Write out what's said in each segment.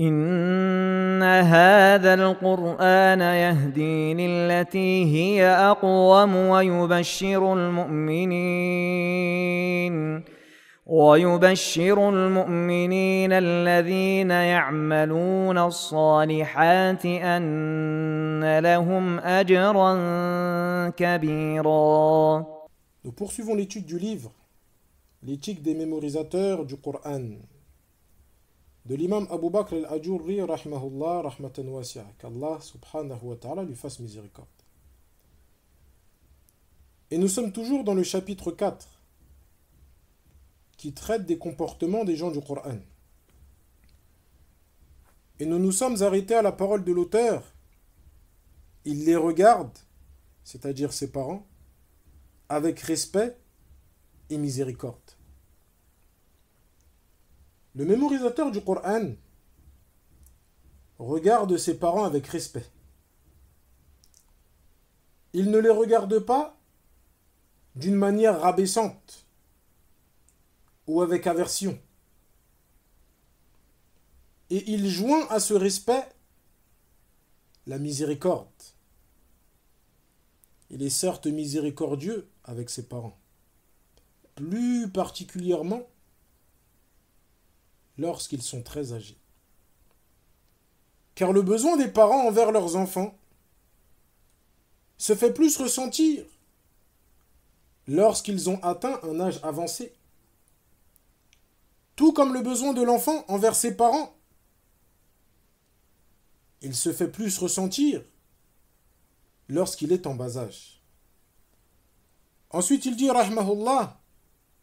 إن هذا القرآن يهدي للتي هي أقوم ويبشر المؤمنين الذين يعملون الصالحات أن لهم أجرا كبيرا. Nous poursuivons l'étude du livre, l'éthique des mémorisateurs du Coran, de l'imam Abu Bakr al-Ajurri, rahmahullah, rahmatan wasi'a, qu'Allah subhanahu wa ta'ala lui fasse miséricorde. Et nous sommes toujours dans le chapitre 4, qui traite des comportements des gens du Coran. Et nous nous sommes arrêtés à la parole de l'auteur. Il les regarde, c'est-à-dire ses parents, avec respect et miséricorde. Le mémorisateur du Coran regarde ses parents avec respect. Il ne les regarde pas d'une manière rabaissante ou avec aversion. Et il joint à ce respect la miséricorde. Il est certes miséricordieux avec ses parents, plus particulièrement lorsqu'ils sont très âgés. Car le besoin des parents envers leurs enfants se fait plus ressentir lorsqu'ils ont atteint un âge avancé. Tout comme le besoin de l'enfant envers ses parents, il se fait plus ressentir lorsqu'il est en bas âge. Ensuite, il dit, rahmahullah,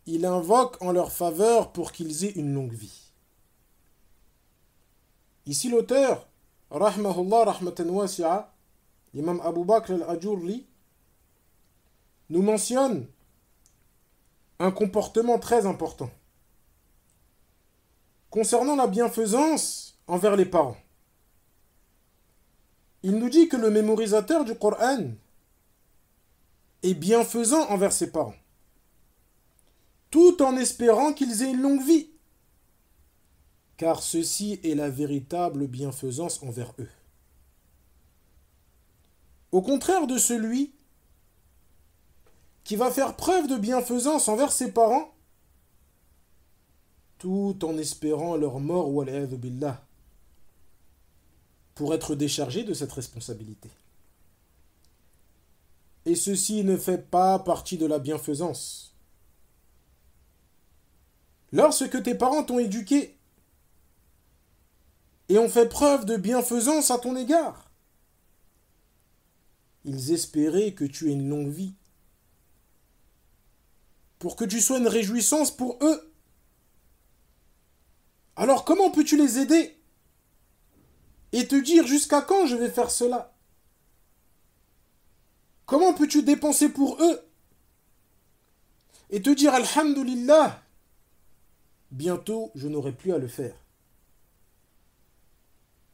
il invoque en leur faveur pour qu'ils aient une longue vie. Ici, l'auteur, rahmahullah, rahmatan wasi'a, l'imam Abu Bakr al-Ajurri, nous mentionne un comportement très important concernant la bienfaisance envers les parents. Il nous dit que le mémorisateur du Coran est bienfaisant envers ses parents, tout en espérant qu'ils aient une longue vie, car ceci est la véritable bienfaisance envers eux. Au contraire de celui qui va faire preuve de bienfaisance envers ses parents, tout en espérant leur mort, wal'iyadhu billah, pour être déchargé de cette responsabilité. Et ceci ne fait pas partie de la bienfaisance. Lorsque tes parents t'ont éduqué et ont fait preuve de bienfaisance à ton égard, ils espéraient que tu aies une longue vie, pour que tu sois une réjouissance pour eux. Alors comment peux-tu les aider et te dire jusqu'à quand je vais faire cela? Comment peux-tu dépenser pour eux et te dire alhamdulillah, bientôt je n'aurai plus à le faire?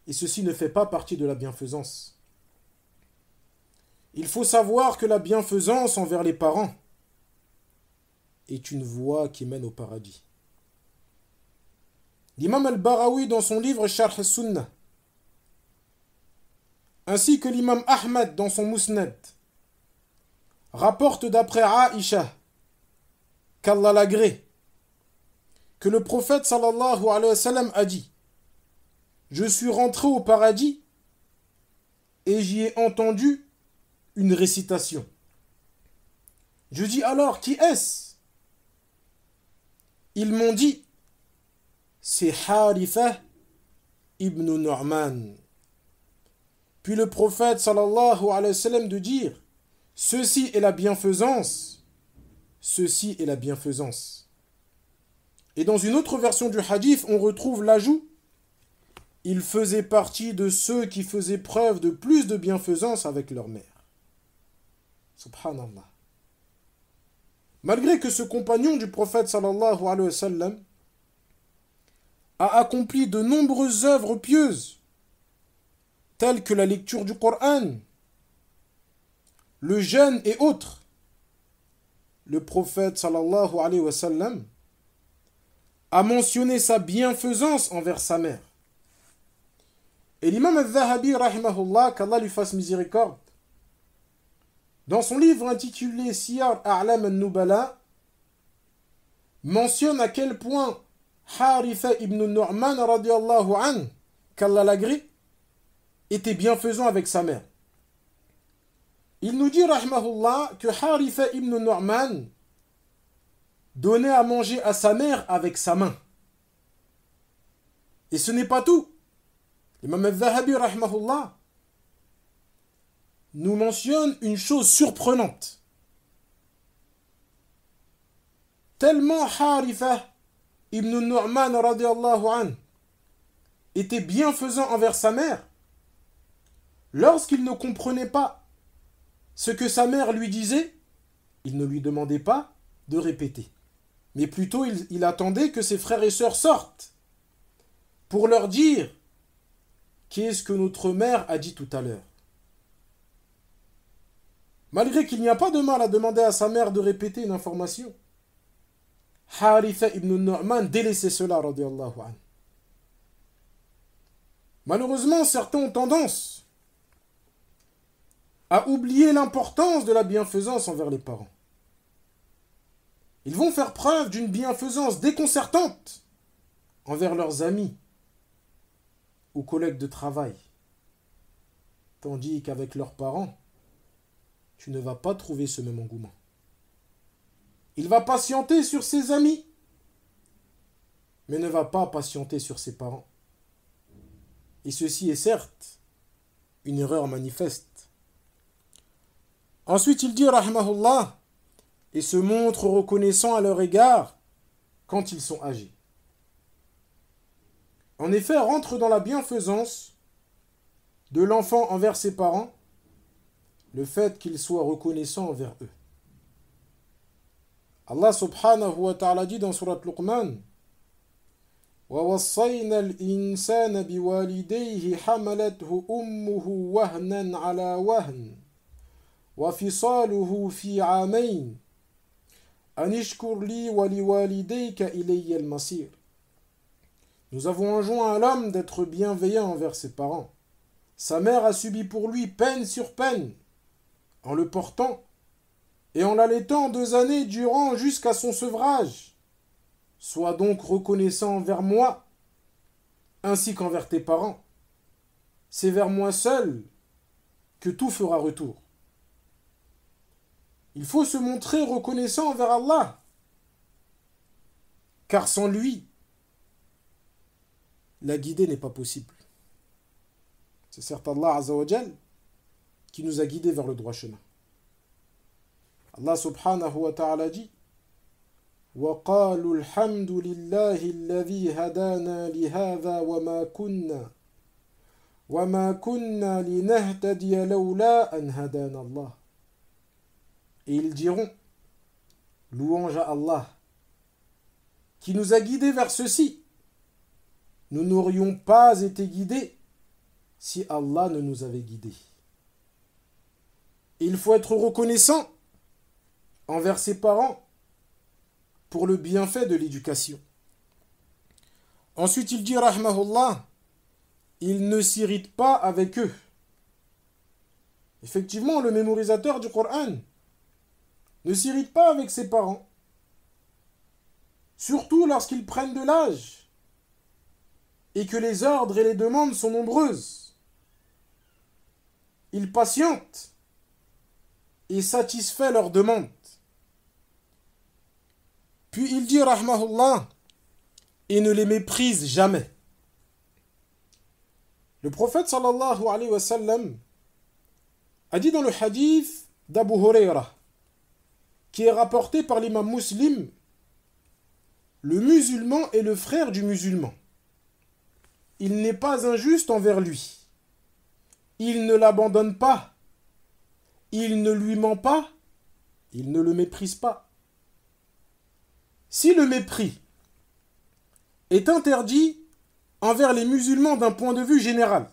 Et ceci ne fait pas partie de la bienfaisance. Il faut savoir que la bienfaisance envers les parents est une voie qui mène au paradis. L'imam al-Barawi, dans son livre Sharh al-Sunnah, ainsi que l'imam Ahmad dans son Musnad, rapporte d'après Aïcha, qu'Allah l'agrée, que le prophète sallallahu alayhi wa sallam a dit: je suis rentré au paradis et j'y ai entendu une récitation. Je dis alors, qui est-ce? Ils m'ont dit, c'est Haritha ibn Nu'man. Puis le prophète sallallahu alayhi wa sallam de dire, ceci est la bienfaisance, ceci est la bienfaisance. Et dans une autre version du hadith, on retrouve l'ajout, il faisait partie de ceux qui faisaient preuve de plus de bienfaisance avec leur mère. Subhanallah. Malgré que ce compagnon du prophète sallallahu alayhi wa sallam a accompli de nombreuses œuvres pieuses, telles que la lecture du Coran, le jeûne et autres, le prophète sallallahu alayhi wa sallam a mentionné sa bienfaisance envers sa mère. Et l'imam al-Zahabi, rahimahullah, qu'Allah lui fasse miséricorde, dans son livre intitulé Siyar A'lam al-Nubala, mentionne à quel point Haritha ibn Nu'man, radiallahu anhu, qu'Allah l'agrée, était bienfaisant avec sa mère. Il nous dit, rahimahullah, que Haritha ibn Nu'man donnait à manger à sa mère avec sa main. Et ce n'est pas tout. L'imam al-Zahabi, rahimahullah, nous mentionne une chose surprenante. Tellement Haritha ibn Nu'man, radiallahu anhu, était bienfaisant envers sa mère, lorsqu'il ne comprenait pas ce que sa mère lui disait, il ne lui demandait pas de répéter. Mais plutôt il attendait que ses frères et sœurs sortent pour leur dire qu'est-ce que notre mère a dit tout à l'heure. Malgré qu'il n'y a pas de mal à demander à sa mère de répéter une information, Haritha ibn Nu'man délaissait cela, radiyallahu anhu. Malheureusement, certains ont tendance à oublier l'importance de la bienfaisance envers les parents. Ils vont faire preuve d'une bienfaisance déconcertante envers leurs amis ou collègues de travail, tandis qu'avec leurs parents, tu ne vas pas trouver ce même engouement. Il va patienter sur ses amis, mais ne va pas patienter sur ses parents. Et ceci est certes une erreur manifeste. Ensuite, il dit, rahimahullah, et se montre reconnaissant à leur égard quand ils sont âgés. En effet, rentre dans la bienfaisance de l'enfant envers ses parents le fait qu'il soit reconnaissant envers eux. Allah subhanahu wa ta'ala dit dans surat Luqman, وَوَصَّيْنَا الْإِنسَانَ بِوَالِدَيْهِ حَمَلَتْهُ أُمُّهُ وَهْنًا عَلَى وَهْنٍ وَفِصَالُهُ فِي عَامَيْنِ أَنِ اشْكُرْ لِي وَلِوَالِدَيْكَ إِلَيَّ الْمَصِيرُ. Nous avons enjoint à l'homme d'être bienveillant envers ses parents. Sa mère a subi pour lui peine sur peine, en le portant et en l'allaitant 2 années durant jusqu'à son sevrage. Sois donc reconnaissant envers moi, ainsi qu'envers tes parents. C'est vers moi seul que tout fera retour. Il faut se montrer reconnaissant envers Allah, car sans lui, la guidée n'est pas possible. C'est certes Allah Azza wa Jal qui nous a guidés vers le droit chemin. Allah subhanahu wa ta'ala dit وَقَالُوا الْحَمْدُ لِلَّهِ الَّذِي هَدَانَا لِهَذَا وَمَا كُنَّا لِنَهْتَدِيَ لَوْلَا أَنْ هَدَانَا اللَّهُ. Et ils diront, louange à Allah, qui nous a guidés vers ceci. Nous n'aurions pas été guidés si Allah ne nous avait guidés. Il faut être reconnaissant envers ses parents pour le bienfait de l'éducation. Ensuite, il dit, rahmahullah, il ne s'irrite pas avec eux. Effectivement, le mémorisateur du Coran ne s'irrite pas avec ses parents, surtout lorsqu'ils prennent de l'âge et que les ordres et les demandes sont nombreuses. Il patiente et satisfait leurs demandes. Puis il dit, rahmahullah, et ne les méprise jamais. Le prophète sallallahu alayhi wa sallam a dit dans le hadith d'Abu Huraira, qui est rapporté par l'imam Muslim, le musulman est le frère du musulman. Il n'est pas injuste envers lui. Il ne l'abandonne pas. Il ne lui ment pas. Il ne le méprise pas. Si le mépris est interdit envers les musulmans d'un point de vue général,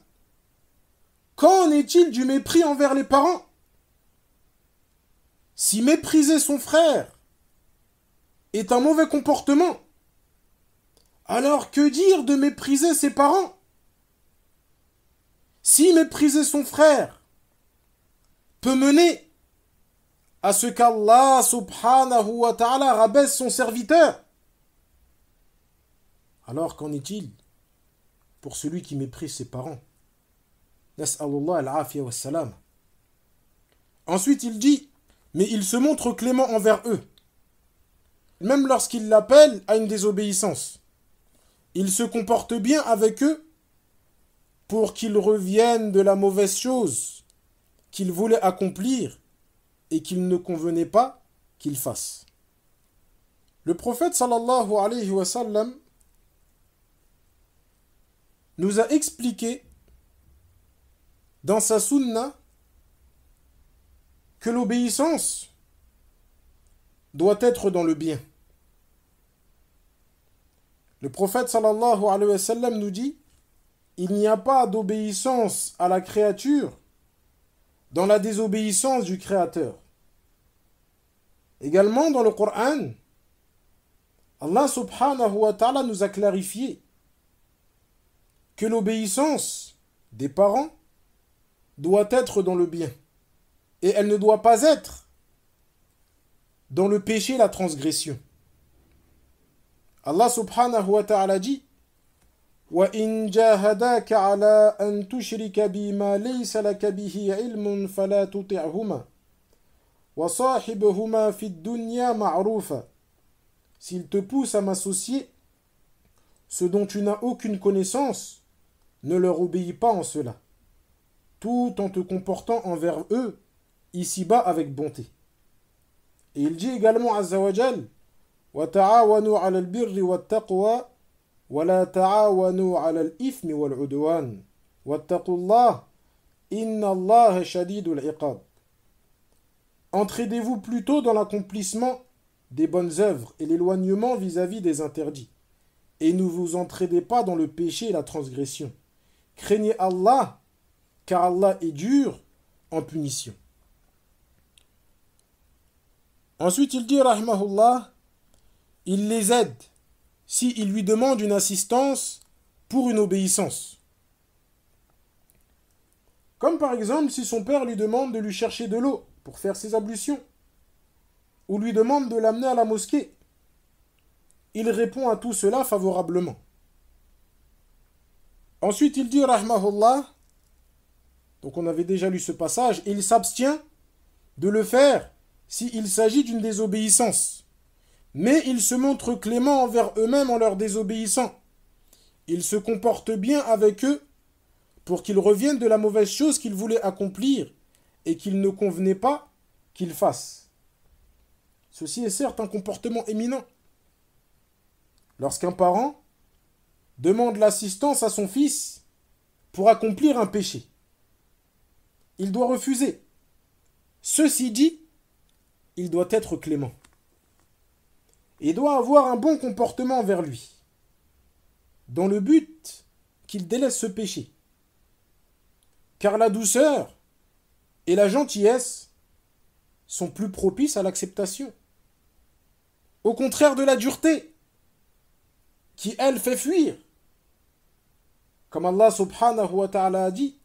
qu'en est-il du mépris envers les parents? Si mépriser son frère est un mauvais comportement, alors que dire de mépriser ses parents? Si mépriser son frère peut mener à ce qu'Allah subhanahu wa ta'ala rabaisse son serviteur, alors qu'en est-il pour celui qui méprise ses parents? Nas'alullah al-afiya wa salam. Ensuite il dit, mais il se montre clément envers eux, même lorsqu'il l'appelle à une désobéissance. Il se comporte bien avec eux pour qu'ils reviennent de la mauvaise chose qu'ils voulaient accomplir et qu'il ne convenait pas qu'ils fassent. Le prophète sallallahu alayhi wa sallam nous a expliqué dans sa sunna que l'obéissance doit être dans le bien. Le prophète sallallahu alayhi wa sallam nous dit: il n'y a pas d'obéissance à la créature dans la désobéissance du Créateur. Également dans le Coran, Allah subhanahu wa ta'ala nous a clarifié que l'obéissance des parents doit être dans le bien et elle ne doit pas être dans le péché et la transgression. Allah subhanahu wa ta'ala dit: وَإِنْ جَاهَدَاكَ عَلَىٰ أَنْ تُشْرِكَ بِمَا لَيْسَ لَكَ بِهِ عِلْمٌ فَلَا تُطِعْهُمَا وَصَاحِبْهُمَا فِي الدُّنْيَا مَعْرُوفًا. S'ils te poussent à m'associer ce dont tu n'as aucune connaissance, ne leur obéis pas en cela, tout en te comportant envers eux ici-bas avec bonté. Et il dit également Azza wa Jal: وَتَعَاوَنُوا عَلَى الْبِرِّ وَالتَّقْوَى وَلَا تَعَاوَنُوا عَلَى الْإِثْمِ وَالْعُدْوَانِ وَاتَّقُوا اللَّهَ إِنَّ اللَّهَ شَدِيدُ الْعِقَابِ. Entraidez-vous plutôt dans l'accomplissement des bonnes œuvres et l'éloignement vis-à-vis des interdits. Et ne vous entraidez pas dans le péché et la transgression. Craignez Allah, car Allah est dur en punition. Ensuite il dit, rahimahullah, il les aide s'il lui demande une assistance pour une obéissance. Comme par exemple si son père lui demande de lui chercher de l'eau pour faire ses ablutions, ou lui demande de l'amener à la mosquée. Il répond à tout cela favorablement. Ensuite il dit, rahimahullah, donc on avait déjà lu ce passage, et il s'abstient de le faire s'il s'agit d'une désobéissance. Mais ils se montrent cléments envers eux-mêmes en leur désobéissant. Ils se comportent bien avec eux pour qu'ils reviennent de la mauvaise chose qu'ils voulaient accomplir et qu'il ne convenait pas qu'ils fassent. Ceci est certes un comportement éminent. Lorsqu'un parent demande l'assistance à son fils pour accomplir un péché, il doit refuser. Ceci dit, il doit être clément et doit avoir un bon comportement envers lui, dans le but qu'il délaisse ce péché. Car la douceur et la gentillesse sont plus propices à l'acceptation. Au contraire de la dureté, qui elle fait fuir. Comme Allah subhanahu wa ta'ala a dit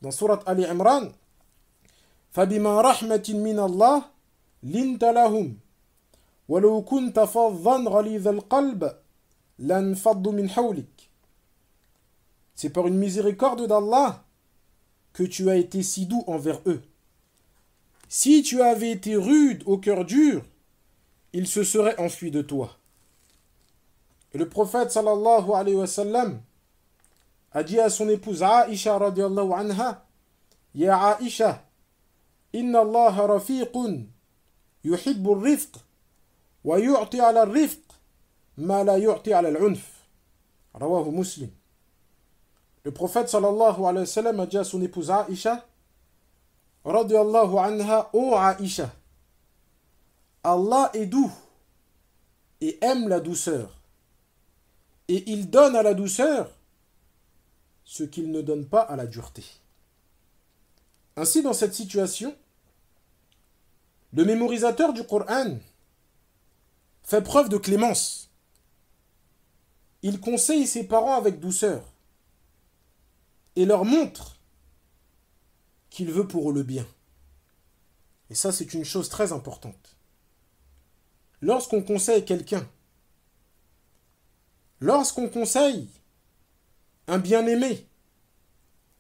dans sourate Ali Imran: فَبِمَا رَحْمَةٍ مِّنَ اللَّهِ لِنْتَ لَهُمْ وَلَوْ كُنْتَ فَظًّا غَلِيظَ الْقَلْبِ لَانْفَضُّوا مِنْ حَوْلِكَ. C'est par une miséricorde d'Allah que tu as été si doux envers eux. Si tu avais été rude au cœur dur, ils se seraient enfuis de toi. Et le prophète sallallahu alayhi wa sallam a dit à son épouse Aïcha radiallahu anha: Ya Aïcha, inna Allah rafiqun yuhibbu al-rifq wa yu'ti ala al-rifq ma la yu'ti ala al-unf. Rawahu Muslim. Le prophète sallallahu alayhi wa sallam a dit à son épouse Aïcha radiallahu anha: Ô Aïcha, Allah est doux et aime la douceur. Et il donne à la douceur ce qu'il ne donne pas à la dureté. Ainsi, dans cette situation, le mémorisateur du Coran fait preuve de clémence. Il conseille ses parents avec douceur et leur montre qu'il veut pour eux le bien. Et ça, c'est une chose très importante. Lorsqu'on conseille quelqu'un, lorsqu'on conseille un bien-aimé,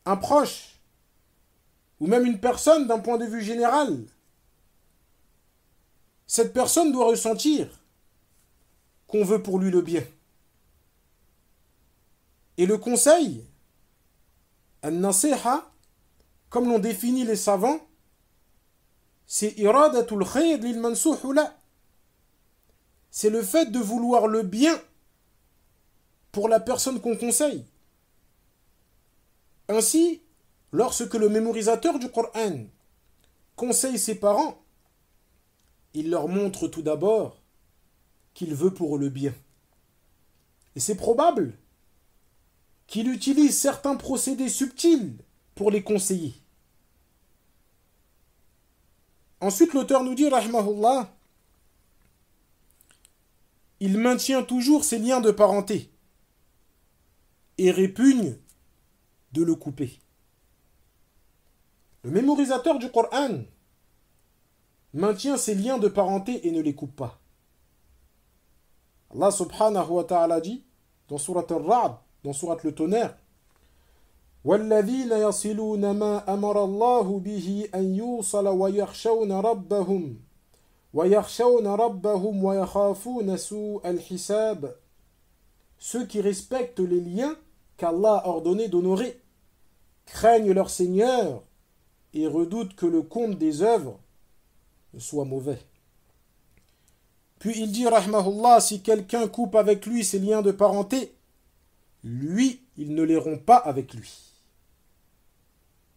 un proche, ou même une personne d'un point de vue général, cette personne doit ressentir qu'on veut pour lui le bien. Et le conseil, an-nasiha, comme l'ont défini les savants, c'est iradatul khayr lil mansuhu la. C'est le fait de vouloir le bien pour la personne qu'on conseille. Ainsi, lorsque le mémorisateur du Coran conseille ses parents, il leur montre tout d'abord qu'il veut pour eux le bien. Et c'est probable qu'il utilise certains procédés subtils pour les conseiller. Ensuite, l'auteur nous dit, rahimahullah, il maintient toujours ses liens de parenté et répugne de le couper. Le mémorisateur du Coran maintient ses liens de parenté et ne les coupe pas. Allah subhanahu wa ta'ala dit dans Surat Al-Ra'd, dans Surat le Tonnerre, وَالَّذِينَ يَصِلُونَ مَا أَمَرَ اللَّهُ بِهِ أَن يُوصَلَ وَيَخْشَوْنَ رَبَّهُمْ وَيَخَافُونَ سُوءَ الْحِسَابِ. Ceux qui respectent les liens qu'Allah a ordonné d'honorer, craignent leur Seigneur et redoutent que le compte des œuvres ne soit mauvais. Puis il dit, rahmahullah, si quelqu'un coupe avec lui ses liens de parenté, lui, il ne les rompt pas avec lui.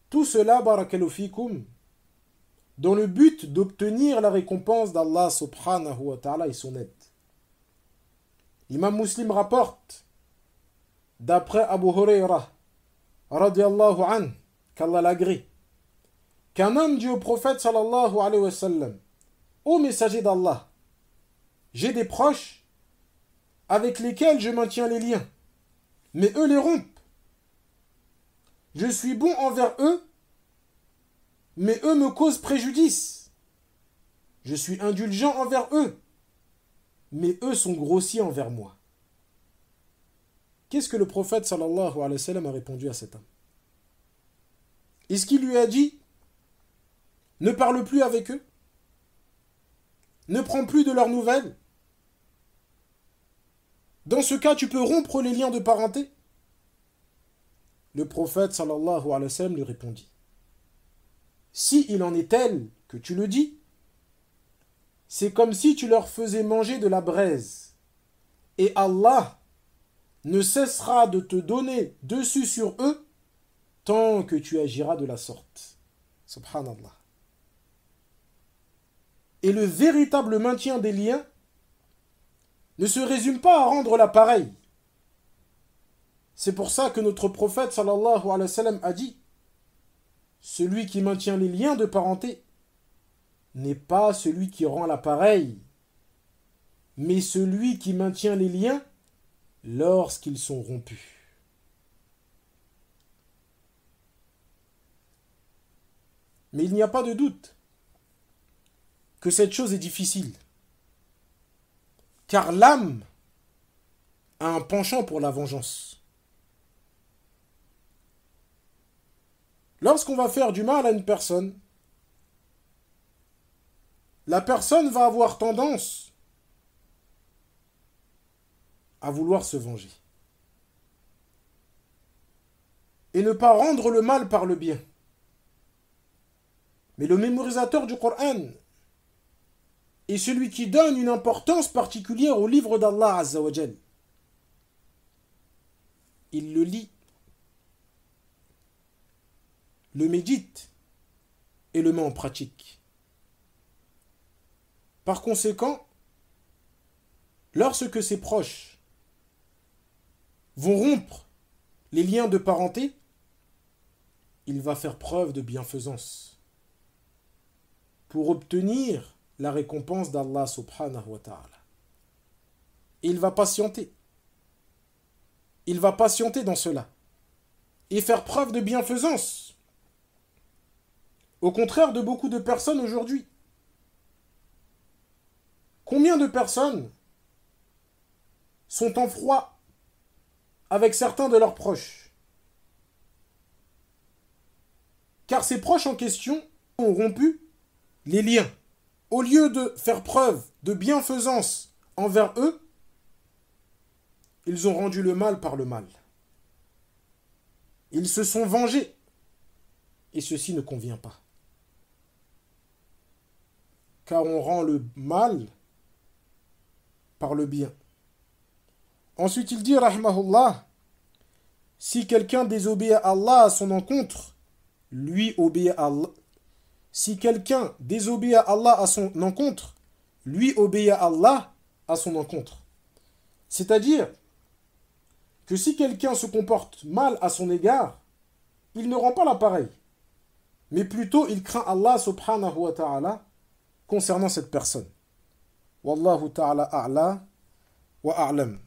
Tout cela, barakallahu fikum, dans le but d'obtenir la récompense d'Allah subhanahu wa ta'ala et son aide. L'imam Muslim rapporte, d'après Abu Huraira, radiyallahu anhu, qu'Allah l'agrée, qu'un homme dit au prophète sallallahu alayhi wa sallam, ô messager d'Allah, j'ai des proches avec lesquels je maintiens les liens, mais eux les rompent. Je suis bon envers eux, mais eux me causent préjudice. Je suis indulgent envers eux, mais eux sont grossiers envers moi. Qu'est-ce que le prophète sallallahu alayhi wa sallam a répondu à cet homme? Est-ce qu'il lui a dit, ne parle plus avec eux, ne prends plus de leurs nouvelles? Dans ce cas, tu peux rompre les liens de parenté? Le prophète sallallahu alayhi wa sallam lui répondit, si il en est tel que tu le dis, c'est comme si tu leur faisais manger de la braise, et Allah ne cessera de te donner dessus sur eux tant que tu agiras de la sorte. Subhanallah. Et le véritable maintien des liens ne se résume pas à rendre l'appareil. C'est pour ça que notre prophète sallallahu alayhi wa sallam a dit, celui qui maintient les liens de parenté n'est pas celui qui rend l'appareil, mais celui qui maintient les liens lorsqu'ils sont rompus. Mais il n'y a pas de doute que cette chose est difficile, car l'âme a un penchant pour la vengeance. Lorsqu'on va faire du mal à une personne, la personne va avoir tendance à vouloir se venger et ne pas rendre le mal par le bien. Mais le mémorisateur du Coran est celui qui donne une importance particulière au livre d'Allah Azza wa Jal. Il le lit, le médite et le met en pratique. Par conséquent, lorsque ses proches vont rompre les liens de parenté, il va faire preuve de bienfaisance pour obtenir la récompense d'Allah subhanahu wa ta'ala. Il va patienter. Il va patienter dans cela et faire preuve de bienfaisance. Au contraire de beaucoup de personnes aujourd'hui. Combien de personnes sont en froid avec certains de leurs proches? Car ces proches en question ont rompu les liens. Au lieu de faire preuve de bienfaisance envers eux, ils ont rendu le mal par le mal. Ils se sont vengés. Et ceci ne convient pas. Car on rend le mal par le bien. Ensuite, il dit, rahimahullah, si quelqu'un désobéit à Allah à son encontre, lui obéit à Allah. Si quelqu'un désobéit à Allah à son encontre, lui obéit à Allah à son encontre. C'est-à-dire que si quelqu'un se comporte mal à son égard, il ne rend pas l'appareil, mais plutôt il craint Allah subhanahu wa ta'ala concernant cette personne. Wallahu ta'ala a'la wa a'lam.